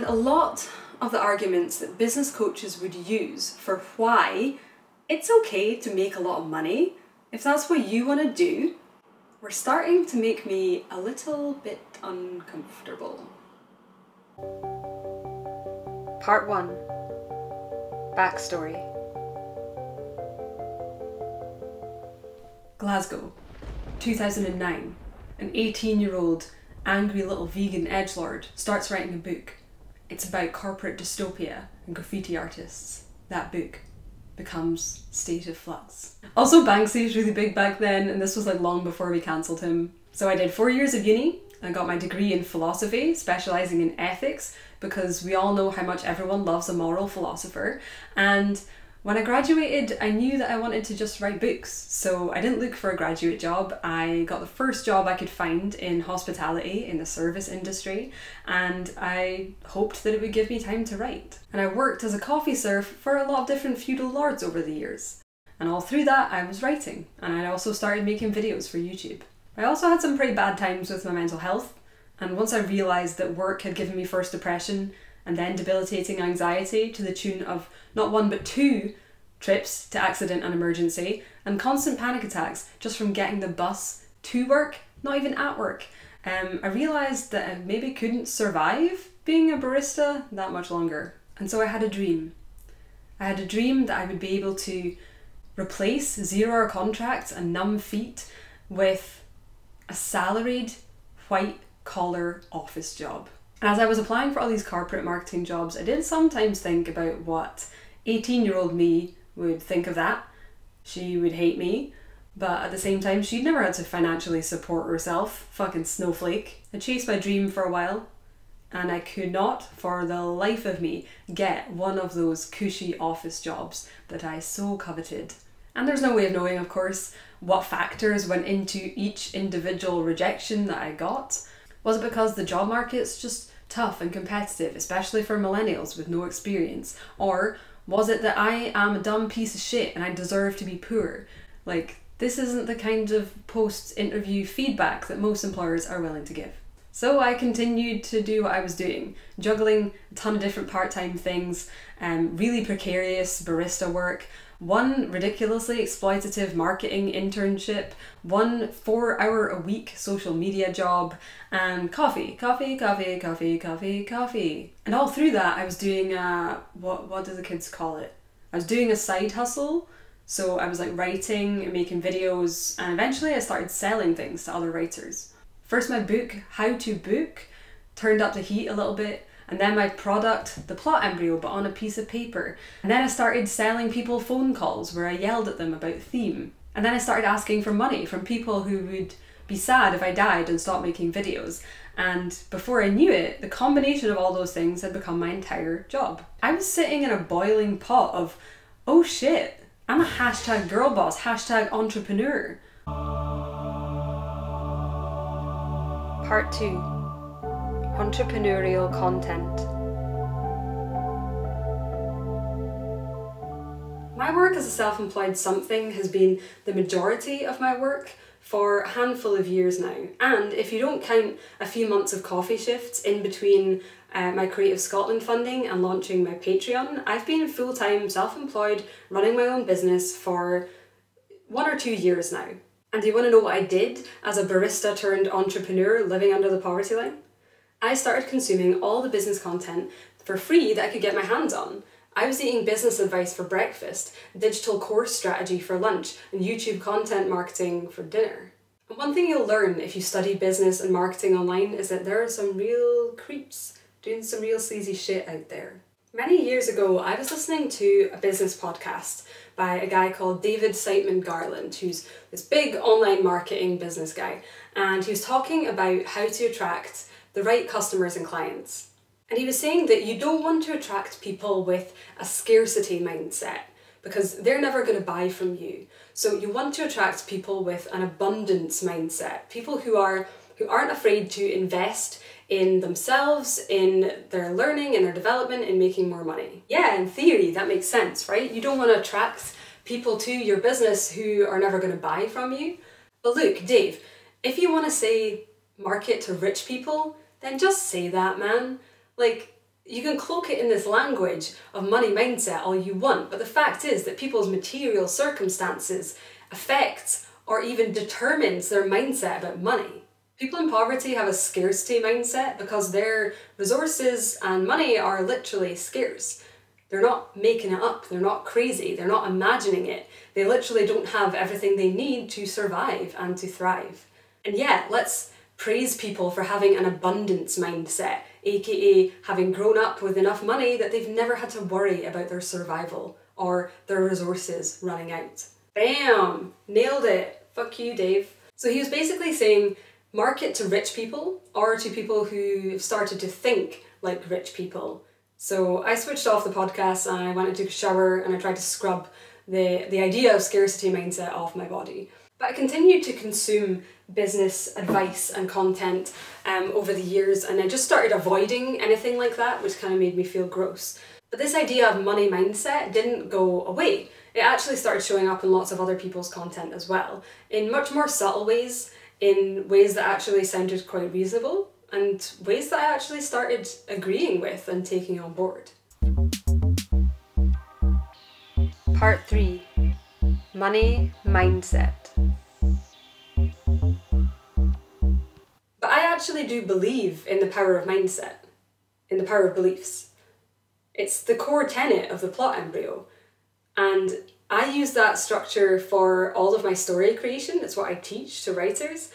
a lot of the arguments that business coaches would use for why it's okay to make a lot of money, if that's what you want to do, were starting to make me a little bit uncomfortable. Part 1. Backstory. Glasgow, 2009. An 18-year-old angry little vegan edgelord starts writing a book. It's about corporate dystopia and graffiti artists. That book becomes State of Flux. Also, Banksy was really big back then, and this was like long before we cancelled him. So I did 4 years of uni and got my degree in philosophy, specialising in ethics, because we all know how much everyone loves a moral philosopher. And when I graduated, I knew that I wanted to just write books, so I didn't look for a graduate job. I got the first job I could find in hospitality, in the service industry, and I hoped that it would give me time to write. And I worked as a coffee serf for a lot of different feudal lords over the years. And all through that, I was writing, and I also started making videos for YouTube. I also had some pretty bad times with my mental health, and once I realised that work had given me first depression, and then debilitating anxiety to the tune of not 1 but 2 trips to accident and emergency, and constant panic attacks just from getting the bus to work, not even at work, I realised that I maybe couldn't survive being a barista that much longer. And so I had a dream. I had a dream that I would be able to replace 0-hour contracts and numb feet with a salaried, white-collar office job. And as I was applying for all these corporate marketing jobs, I did sometimes think about what 18-year-old me would think of that. She would hate me, but at the same time, she'd never had to financially support herself. Fucking snowflake. I chased my dream for a while, and I could not, for the life of me, get one of those cushy office jobs that I so coveted. And there's no way of knowing, of course, what factors went into each individual rejection that I got. Was it because the job market's just tough and competitive, especially for millennials with no experience? Or was it that I am a dumb piece of shit and I deserve to be poor? Like, this isn't the kind of post-interview feedback that most employers are willing to give. So I continued to do what I was doing, juggling a ton of different part-time things, really precarious barista work, one ridiculously exploitative marketing internship, one 4-hour-a-week social media job, and coffee. And all through that, I was doing what do the kids call it? I was doing a side hustle. So I was like writing and making videos, and eventually I started selling things to other writers. First my book, How to Book, turned up the heat a little bit, and then my product, the plot embryo, but on a piece of paper. And then I started selling people phone calls where I yelled at them about theme. And then I started asking for money from people who would be sad if I died and stopped making videos. And before I knew it, the combination of all those things had become my entire job. I was sitting in a boiling pot of, oh shit, I'm a hashtag girl boss, hashtag entrepreneur. Part 2. Entrepreneurial content. My work as a self-employed something has been the majority of my work for a handful of years now. And if you don't count a few months of coffee shifts in between my Creative Scotland funding and launching my Patreon, I've been full-time self-employed running my own business for 1 or 2 years now. And do you want to know what I did as a barista turned entrepreneur living under the poverty line? I started consuming all the business content for free that I could get my hands on. I was eating business advice for breakfast, digital course strategy for lunch, and YouTube content marketing for dinner. And one thing you'll learn if you study business and marketing online is that there are some real creeps doing some real sleazy shit out there. Many years ago, I was listening to a business podcast by a guy called David Siteman Garland, who's this big online marketing business guy, and he was talking about how to attract the right customers and clients. And he was saying that you don't want to attract people with a scarcity mindset because they're never going to buy from you. So you want to attract people with an abundance mindset, people who aren't afraid to invest in themselves, in their learning, in their development, in making more money. Yeah, in theory, that makes sense, right? You don't want to attract people to your business who are never going to buy from you. But look, Dave, if you want to say market to rich people, then just say that, man. Like, You can cloak it in this language of money mindset all you want, but the fact is that people's material circumstances affects or even determines their mindset about money. People in poverty have a scarcity mindset because their resources and money are literally scarce. They're not making it up, they're not crazy, they're not imagining it. They literally don't have everything they need to survive and to thrive. And yet, let's praise people for having an abundance mindset, aka having grown up with enough money that they've never had to worry about their survival or their resources running out. Bam! Nailed it! Fuck you, Dave. So he was basically saying, market to rich people or to people who started to think like rich people. So I switched off the podcast and I went and took a shower and I tried to scrub the idea of scarcity mindset off my body. But I continued to consume business advice and content over the years, and I just started avoiding anything like that, which kind of made me feel gross. But this idea of money mindset didn't go away. It actually started showing up in lots of other people's content as well, in much more subtle ways, in ways that actually sounded quite reasonable, and ways that I actually started agreeing with and taking on board. Part 3. Money mindset. But I actually do believe in the power of mindset, in the power of beliefs. It's the core tenet of the plot embryo, and I use that structure for all of my story creation. It's what I teach to writers.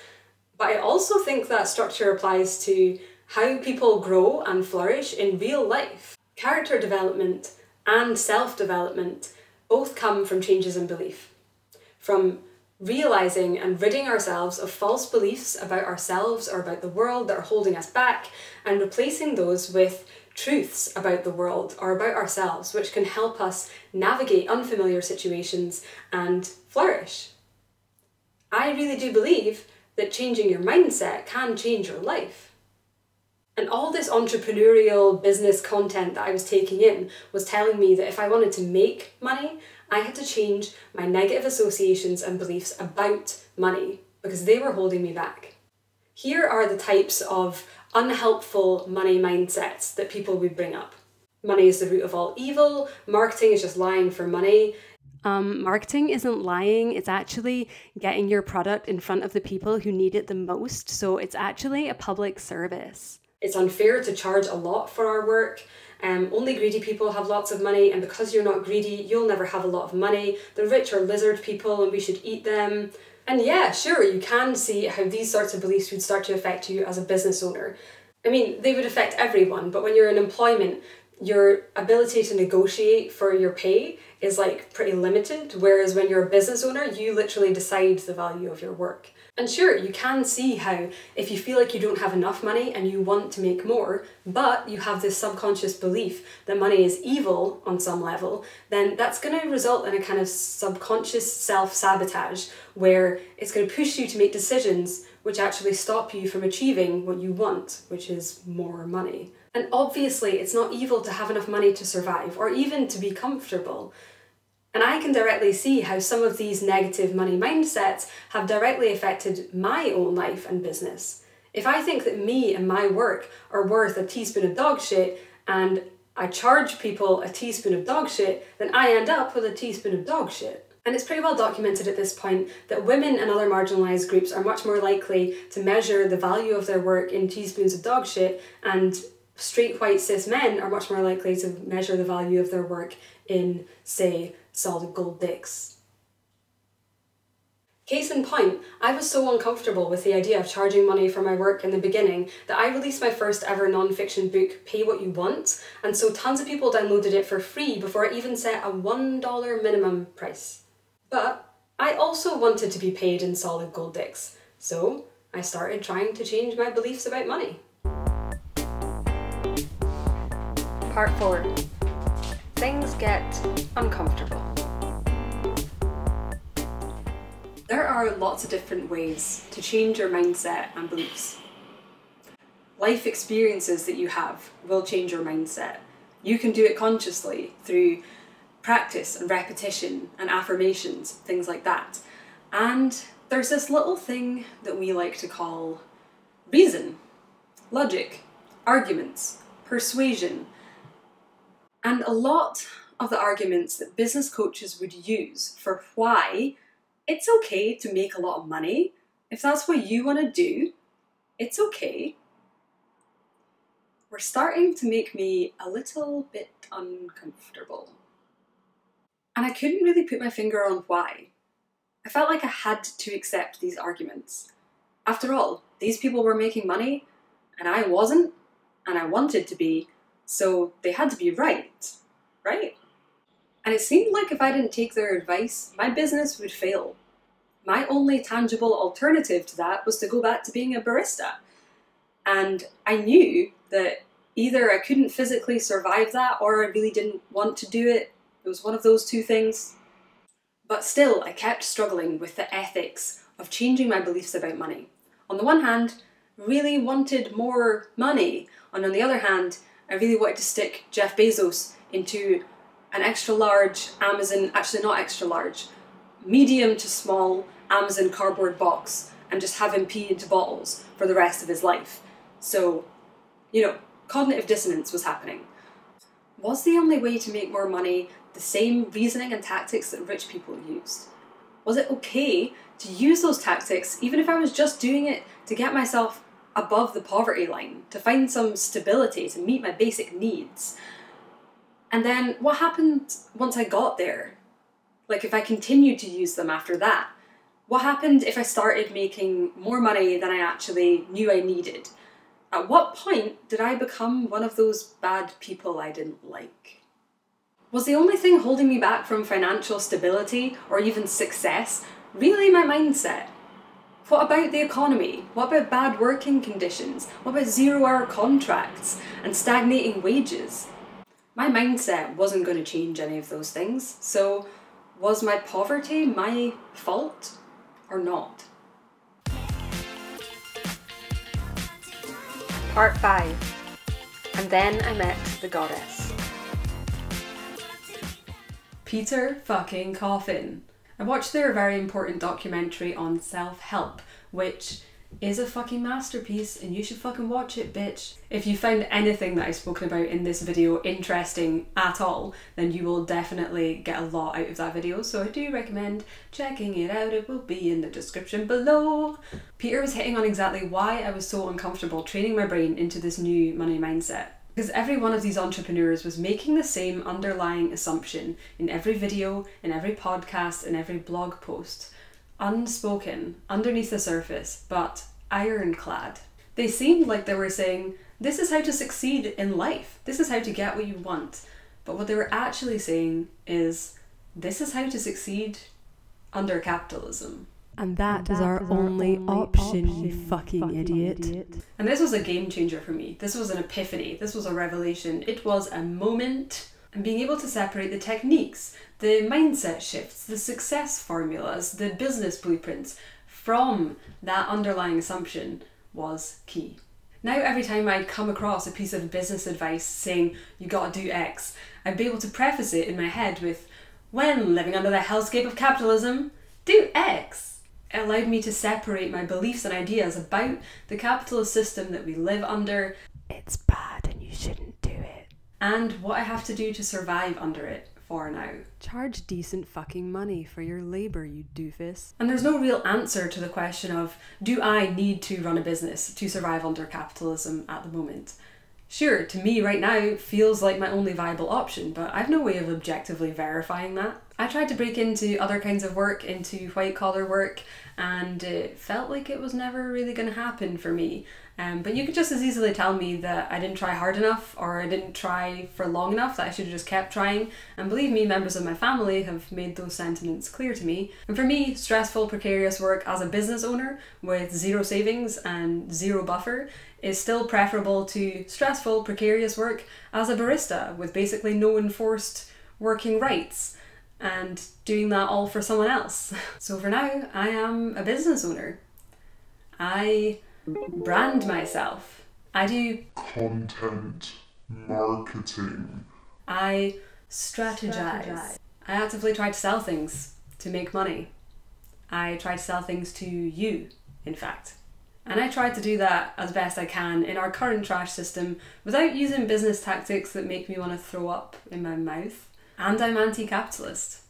But I also think that structure applies to how people grow and flourish in real life. Character development and self-development both come from changes in belief, from realizing and ridding ourselves of false beliefs about ourselves or about the world that are holding us back, and replacing those with truths about the world or about ourselves, which can help us navigate unfamiliar situations and flourish. I really do believe that changing your mindset can change your life. And all this entrepreneurial business content that I was taking in was telling me that if I wanted to make money, I had to change my negative associations and beliefs about money because they were holding me back. Here are the types of unhelpful money mindsets that people would bring up. Money is the root of all evil. Marketing is just lying for money. Marketing isn't lying, it's actually getting your product in front of the people who need it the most, so it's actually a public service. It's unfair to charge a lot for our work. Only greedy people have lots of money, and because you're not greedy, you'll never have a lot of money. The rich are lizard people and we should eat them. And yeah, sure, you can see how these sorts of beliefs would start to affect you as a business owner. I mean, they would affect everyone, but when you're in employment, your ability to negotiate for your pay is like pretty limited, whereas when you're a business owner, you literally decide the value of your work. And sure, you can see how if you feel like you don't have enough money and you want to make more, but you have this subconscious belief that money is evil on some level, then that's going to result in a kind of subconscious self-sabotage where it's going to push you to make decisions which actually stop you from achieving what you want, which is more money. And obviously, it's not evil to have enough money to survive or even to be comfortable. And I can directly see how some of these negative money mindsets have directly affected my own life and business. If I think that me and my work are worth a teaspoon of dog shit and I charge people a teaspoon of dog shit, then I end up with a teaspoon of dog shit. And it's pretty well documented at this point that women and other marginalised groups are much more likely to measure the value of their work in teaspoons of dog shit, and straight white cis men are much more likely to measure the value of their work in, say, solid gold dicks. Case in point, I was so uncomfortable with the idea of charging money for my work in the beginning that I released my first ever non-fiction book, Pay What You Want, and so tons of people downloaded it for free before I even set a $1 minimum price. But I also wanted to be paid in solid gold dicks, so I started trying to change my beliefs about money. Part 4. Things get uncomfortable. There are lots of different ways to change your mindset and beliefs. Life experiences that you have will change your mindset. You can do it consciously through practice and repetition and affirmations, things like that. And there's this little thing that we like to call reason, logic, arguments, persuasion, And a lot of the arguments that business coaches would use for why it's okay to make a lot of money, if that's what you want to do, it's okay, were starting to make me a little bit uncomfortable. And I couldn't really put my finger on why. I felt like I had to accept these arguments. After all, these people were making money, and I wasn't, and I wanted to be, so they had to be right? And it seemed like if I didn't take their advice, my business would fail. My only tangible alternative to that was to go back to being a barista. And I knew that either I couldn't physically survive that or I really didn't want to do it. It was one of those two things. But still, I kept struggling with the ethics of changing my beliefs about money. On the one hand, really wanted more money. And on the other hand, I really wanted to stick Jeff Bezos into an extra large Amazon, actually not extra large, medium to small Amazon cardboard box and just have him pee into bottles for the rest of his life. So, cognitive dissonance was happening. Was the only way to make more money the same reasoning and tactics that rich people used? Was it okay to use those tactics even if I was just doing it to get myself above the poverty line, to find some stability, to meet my basic needs? And then what happened once I got there? Like if I continued to use them after that? What happened if I started making more money than I actually knew I needed? At what point did I become one of those bad people I didn't like? Was the only thing holding me back from financial stability or even success really my mindset? What about the economy? What about bad working conditions? What about 0-hour contracts and stagnating wages? My mindset wasn't going to change any of those things, so was my poverty my fault or not? Part 5. And then I met the goddess. Peter fucking Coffin. I watched their very important documentary on self-help, which is a fucking masterpiece and you should fucking watch it, bitch. If you found anything that I've spoken about in this video interesting at all, then you will definitely get a lot out of that video, so I do recommend checking it out. It will be in the description below. Peter was hitting on exactly why I was so uncomfortable training my brain into this new money mindset. Because every one of these entrepreneurs was making the same underlying assumption in every video, in every podcast, in every blog post. Unspoken, underneath the surface, but ironclad. They seemed like they were saying, this is how to succeed in life. This is how to get what you want. But what they were actually saying is, this is how to succeed under capitalism. And that is our only option, you fucking idiot. And this was a game changer for me. This was an epiphany. This was a revelation. It was a moment. And being able to separate the techniques, the mindset shifts, the success formulas, the business blueprints from that underlying assumption was key. Now every time I'd come across a piece of business advice saying, you gotta do X, I'd be able to preface it in my head with, when living under the hellscape of capitalism, do X. It allowed me to separate my beliefs and ideas about the capitalist system that we live under. It's bad and you shouldn't do it. And what I have to do to survive under it for now. Charge decent fucking money for your labour, you doofus. And there's no real answer to the question of, do I need to run a business to survive under capitalism at the moment? Sure, to me right now feels like my only viable option, but I've no way of objectively verifying that. I tried to break into other kinds of work, into white collar work, and it felt like it was never really going to happen for me. But you could just as easily tell me that I didn't try hard enough or I didn't try for long enough, that I should have just kept trying. And believe me, members of my family have made those sentiments clear to me. And for me, stressful, precarious work as a business owner with zero savings and zero buffer is still preferable to stressful, precarious work as a barista with basically no enforced working rights and doing that all for someone else. So for now, I am a business owner. I brand myself. I do content marketing. I strategize. I actively try to sell things to make money. I try to sell things to you, in fact. And I try to do that as best I can in our current trash system without using business tactics that make me want to throw up in my mouth. And I'm anti-capitalist.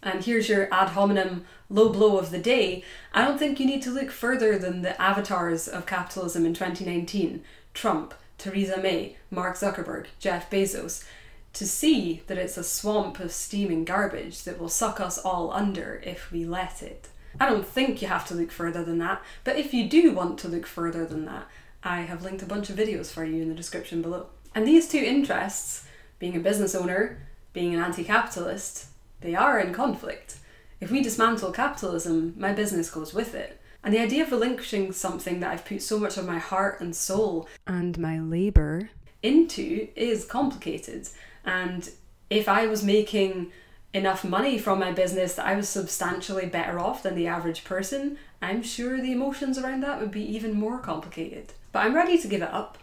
And here's your ad hominem low blow of the day. I don't think you need to look further than the avatars of capitalism in 2019. Trump, Theresa May, Mark Zuckerberg, Jeff Bezos, to see that it's a swamp of steaming garbage that will suck us all under if we let it. I don't think you have to look further than that, but if you do want to look further than that, I have linked a bunch of videos for you in the description below. And these two interests, being a business owner, being an anti-capitalist, they are in conflict. If we dismantle capitalism, my business goes with it. And the idea of relinquishing something that I've put so much of my heart and soul and my labour into is complicated. And if I was making enough money from my business that I was substantially better off than the average person, I'm sure the emotions around that would be even more complicated. But I'm ready to give it up.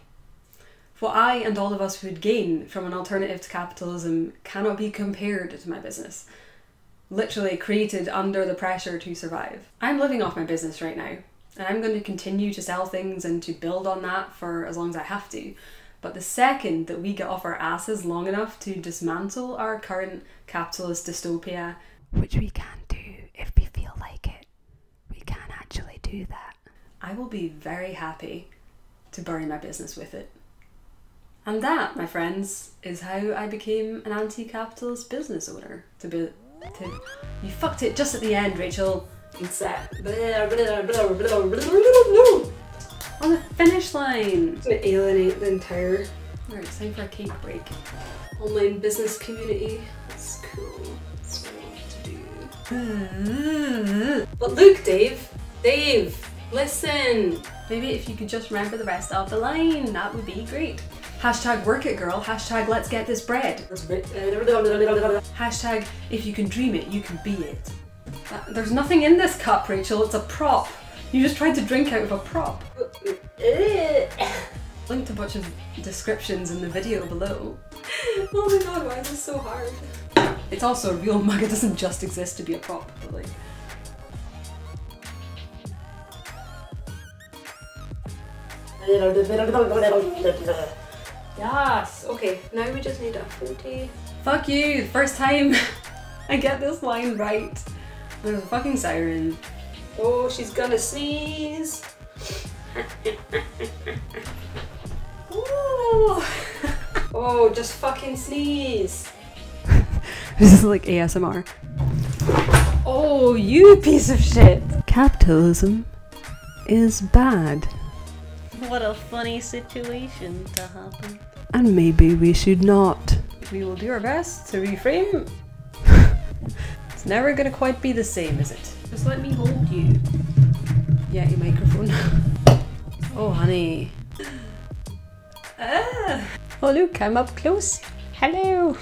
What I and all of us would gain from an alternative to capitalism cannot be compared to my business. Literally created under the pressure to survive. I'm living off my business right now, and I'm going to continue to sell things and to build on that for as long as I have to. But the second that we get off our asses long enough to dismantle our current capitalist dystopia, which we can do if we feel like it, we can actually do that, I will be very happy to bury my business with it. And that, my friends, is how I became an anti-capitalist business owner. You fucked it just at the end, Rachel. It's on the finish line. It's gonna alienate the entire... Alright, it's time for a cake break. Online business community. That's cool. That's what I want to do. But look, Dave, listen. Maybe if you could just remember the rest of the line, that would be great. Hashtag work it, girl. Hashtag let's get this bread. Hashtag if you can dream it, you can be it. There's nothing in this cup, Rachel. It's a prop. You just tried to drink out of a prop. Linked a bunch of descriptions in the video below. Oh my god, why is this so hard? It's also a real mug. It doesn't just exist to be a prop, but like... Yes, okay, now we just need a 40. Fuck you, first time I get this line right. There's a fucking siren. Oh, she's gonna sneeze. Ooh. Oh, just fucking sneeze. This is like ASMR. Oh, you piece of shit. Capitalism is bad. What a funny situation to happen. And maybe we should not. We will do our best to reframe. It's never gonna quite be the same, is it? Just let me hold you. Yeah, your microphone. Oh, honey. Oh, look, I'm up close. Hello.